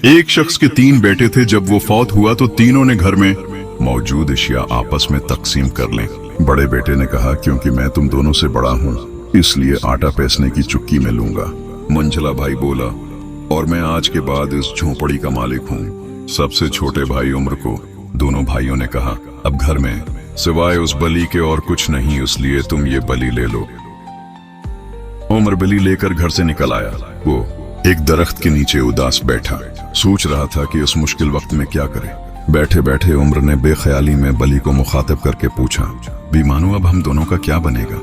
एक शख्स के 3 बेटे थे। जब वो फौत हुआ तो तीनों ने घर में मौजूद अशिया आपस में तकसीम कर लें। बड़े बेटे ने कहा, क्योंकि मैं तुम दोनों से बड़ा हूँ इसलिए आटा पीसने की चुक्की में लूंगा। मंझला भाई बोला, और मैं आज के बाद इस झोपड़ी का मालिक हूँ। सबसे छोटे भाई उम्र को दोनों भाइयों ने कहा, अब घर में सिवाय उस बलि के और कुछ नहीं, इसलिए तुम ये बलि ले लो। उमर बलि लेकर घर से निकल आया। वो एक दरख्त के नीचे उदास बैठा सोच रहा था कि इस मुश्किल वक्त में क्या करे। बैठे बैठे उमर ने बेख्याली में बलि को मुखातिब करके पूछा, बीमानो अब हम दोनों का क्या बनेगा?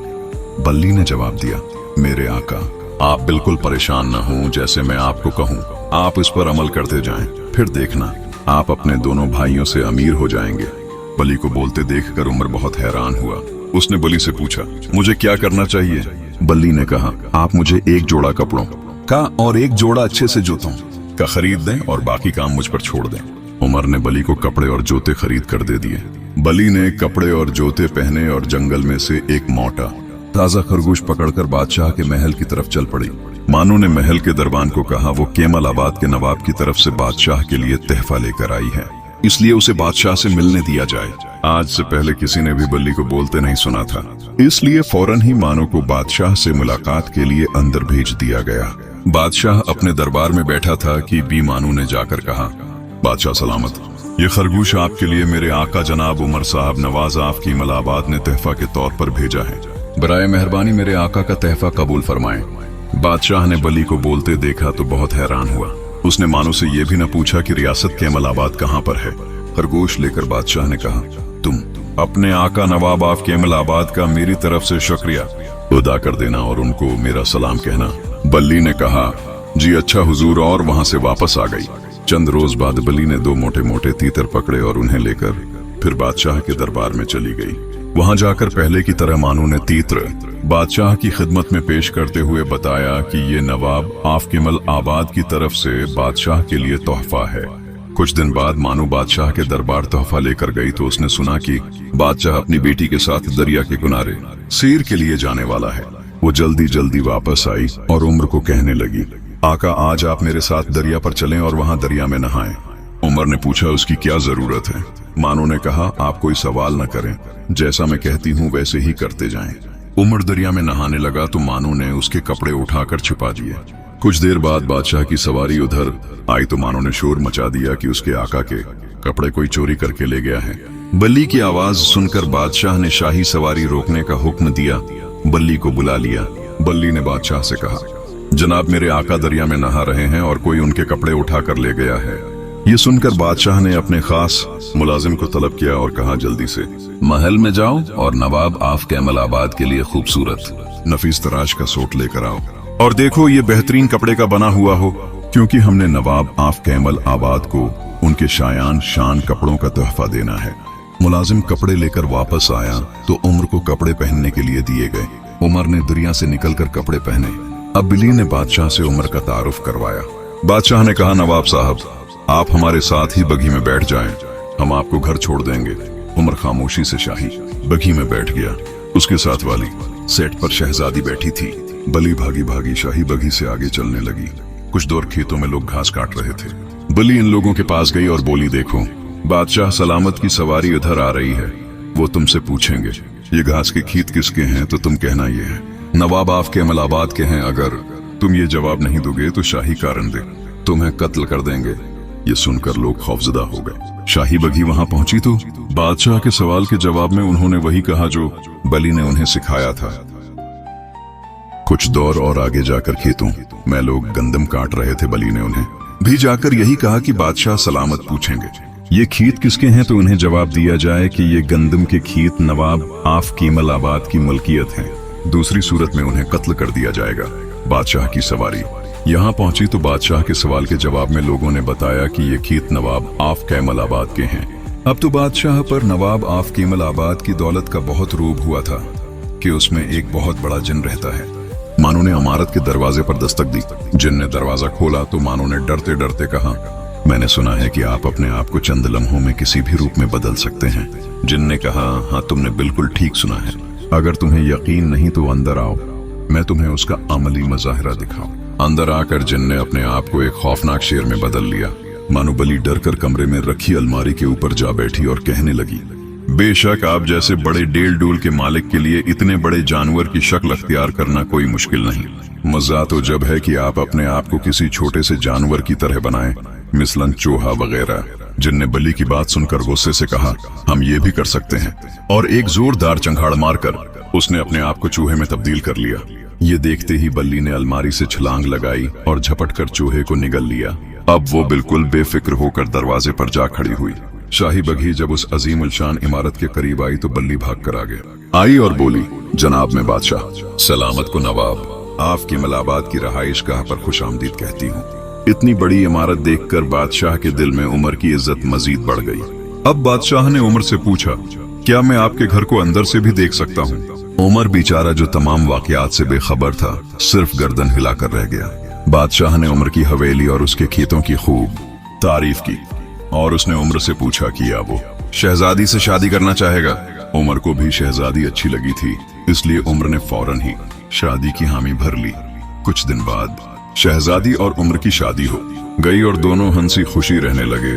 बल्ली ने जवाब दिया, मेरे आका, आप बिल्कुल परेशान न हो। जैसे मैं आपको कहूँ आप इस पर अमल करते जाएं, फिर देखना आप अपने दोनों भाइयों से अमीर हो जाएंगे। बलि को बोलते देखकर उमर बहुत हैरान हुआ। उसने बलि से पूछा, मुझे क्या करना चाहिए? बल्ली ने कहा, आप मुझे एक जोड़ा कपड़ों का और एक जोड़ा अच्छे से जूतों का खरीद दें और बाकी काम मुझ पर छोड़ दें। उमर ने बलि को कपड़े और जूते खरीद कर दे दिए। बलि ने कपड़े और जूते पहने और जंगल में से एक मोटा ताजा खरगोश पकड़कर बादशाह के महल की तरफ चल पड़ी। मानो ने महल के दरबान को कहा वो केमल आबाद के नवाब की तरफ से बादशाह के लिए तहफा लेकर आई है, इसलिए उसे बादशाह से मिलने दिया जाए। आज से पहले किसी ने भी बल्ली को बोलते नहीं सुना था, इसलिए फौरन ही मानो को बादशाह से मुलाकात के लिए अंदर भेज दिया गया। बादशाह अपने दरबार में बैठा था कि बी मानू ने जाकर कहा, बादशाह सलामत, ये खरगोश आपके लिए मेरे आका जनाब उमर साहब नवाज आपकी केमलाबाद ने तहफा के तौर पर भेजा है। बराए मेहरबानी मेरे आका का तहफा कबूल फरमाएं। बादशाह ने बली को बोलते देखा तो बहुत हैरान हुआ। उसने मानो से यह भी न पूछा कि रियासत केमलाबाद कहाँ पर है। खरगोश लेकर बादशाह ने कहा, तुम अपने आका नवाब आप केमलाबाद का मेरी तरफ से शुक्रिया अदा कर देना और उनको मेरा सलाम कहना। बल्ली ने कहा, जी अच्छा हुजूर, और वहां से वापस आ गई। चंद रोज बाद बली ने 2 मोटे मोटे तीतर पकड़े और उन्हें लेकर फिर बादशाह के दरबार में चली गई। वहां जाकर पहले की तरह मानो ने तीतर बादशाह की खिदमत में पेश करते हुए बताया कि ये नवाब आफ केमल आबाद की तरफ से बादशाह के लिए तोहफा है। कुछ दिन बाद मानो बादशाह के दरबार तोहफा लेकर गई तो उसने सुना कि बादशाह अपनी बेटी के साथ दरिया के किनारे सैर के लिए जाने वाला है। वो जल्दी जल्दी वापस आई और उमर को कहने लगी, आका आज आप मेरे साथ दरिया पर चलें और वहां दरिया में नहाएं। उमर ने पूछा, उसकी क्या जरूरत है? मानो ने कहा, आप कोई सवाल न करें, जैसा मैं कहती हूँ वैसे ही करते जाएं। उमर दरिया में नहाने लगा तो मानो ने उसके कपड़े उठाकर छिपा दिए। कुछ देर बाद बादशाह की सवारी उधर आई तो मानो ने शोर मचा दिया कि उसके आका के कपड़े कोई चोरी करके ले गया है। बल्ली की आवाज सुनकर बादशाह ने शाही सवारी रोकने का हुक्म दिया। बल्ली को बुला लिया। बल्ली ने बादशाह से कहा, जनाब मेरे आका दरिया में नहा रहे हैं और कोई उनके कपड़े उठा कर ले गया है। ये सुनकर बादशाह ने अपने खास मुलाजिम को तलब किया और कहा, जल्दी से महल में जाओ और नवाब आफ केमल आबाद के लिए खूबसूरत नफीस तराश का सूट लेकर आओ और देखो ये बेहतरीन कपड़े का बना हुआ हो, क्योंकि हमने नवाब आफ केमल आबाद को उनके शायान शान कपड़ों का तोहफा देना है। मुलाजिम कपड़े लेकर वापस आया तो उमर को कपड़े पहनने के लिए दिए गए। उमर ने दरिया से निकलकर कपड़े पहने। अब बिली ने बादशाह से उमर का तारुफ करवाया। बादशाह ने कहा, नवाब साहब आप हमारे साथ ही बगी में बैठ जाएं, हम आपको घर छोड़ देंगे। उमर खामोशी से शाही बगी में बैठ गया। उसके साथ वाली सेट पर शहजादी बैठी थी। बली भागी भागी शाही बगी से आगे चलने लगी। कुछ दूर खेतों में लोग घास काट रहे थे। बली इन लोगों के पास गई और बोली, देखो बादशाह सलामत की सवारी उधर आ रही है, वो तुमसे पूछेंगे ये घास के खेत किसके हैं, तो तुम कहना ये है नवाब आफ केमल आबाद के हैं। अगर तुम ये जवाब नहीं दोगे तो शाही कारण दे तुम्हें कत्ल कर देंगे। ये सुनकर लोग खौफजदा हो गए। शाही बगी वहां पहुंची तो बादशाह के सवाल के जवाब में उन्होंने वही कहा जो बली ने उन्हें सिखाया था। कुछ दौर और आगे जाकर खेतों में लोग गंदम काट रहे थे। बली ने उन्हें भी जाकर यही कहा कि बादशाह सलामत पूछेंगे ये खेत किसके हैं, तो उन्हें जवाब दिया जाए कि ये गंदम के खेत नवाब आफ केमल आबाद की मलकियत हैं। दूसरी सूरत में उन्हें कत्ल कर दिया जाएगा। बादशाह की सवारी यहाँ पहुंची तो बादशाह के सवाल के जवाब में लोगों ने बताया कि ये खेत नवाब आफ केमल आबाद के हैं। अब तो बादशाह पर नवाब आफ केमल आबाद की दौलत का बहुत रूब हुआ था कि उसमें एक बहुत बड़ा जिन रहता है। मानो ने इमारत के दरवाजे पर दस्तक दी। जिन ने दरवाजा खोला तो मानो ने डरते डरते कहा, मैंने सुना है कि आप अपने आप को चंद लम्हों में किसी भी रूप में बदल सकते हैं। जिन ने कहा, हाँ तुमने बिल्कुल ठीक सुना है। अगर तुम्हें यकीन नहीं तो अंदर आओ, मैं तुम्हें उसका अमली मजाहिरा दिखाऊं। अंदर आकर जिन ने अपने आप को एक खौफनाक शेर में बदल लिया। मानो बली डरकर कमरे में रखी अलमारी के ऊपर जा बैठी और कहने लगी, बेशक आप जैसे बड़े डेल डूल के मालिक के लिए इतने बड़े जानवर की शक्ल अख्तियार करना कोई मुश्किल नहीं। मजा तो जब है कि आप अपने आप को किसी छोटे से जानवर की तरह बनाएं, मिसलन चूहा वगैरह। जिन ने बली की बात सुनकर गुस्से से कहा, हम ये भी कर सकते हैं, और एक जोरदार चंघाड़ मारकर उसने अपने आप को चूहे में तब्दील कर लिया। ये देखते ही बल्ली ने अलमारी से छलांग लगाई और झपटकर चूहे को निगल लिया। अब वो बिल्कुल बेफिक्र होकर दरवाजे पर जा खड़ी हुई। शाही बघी जब उस अजीम उलशान इमारत के करीब आई तो बल्ली भाग कर आगे आई और बोली, जनाब मैं बादशाह, सलामत को नवाब, आपकी मलाबाद की रहाइश गाह पर खुशामदीद कहती हूँ। इतनी बड़ी इमारत देखकर बादशाह के दिल में उमर की इज्जत मजीद बढ़ गई। अब बादशाह ने उमर से पूछा, क्या मैं आपके घर को अंदर से भी देख सकता हूँ? उमर बेचारा जो तमाम वाकयात से बेखबर था, सिर्फ गर्दन हिलाकर रह गया। बादशाह ने उमर की हवेली और उसके खेतों की खूब तारीफ की और उसने उमर से पूछा कि क्या वो शहजादी से शादी करना चाहेगा। उमर को भी शहजादी अच्छी लगी थी, इसलिए उमर ने फौरन ही शादी की हामी भर ली। कुछ दिन बाद शहजादी और उमर की शादी हो गई और दोनों हंसी खुशी रहने लगे।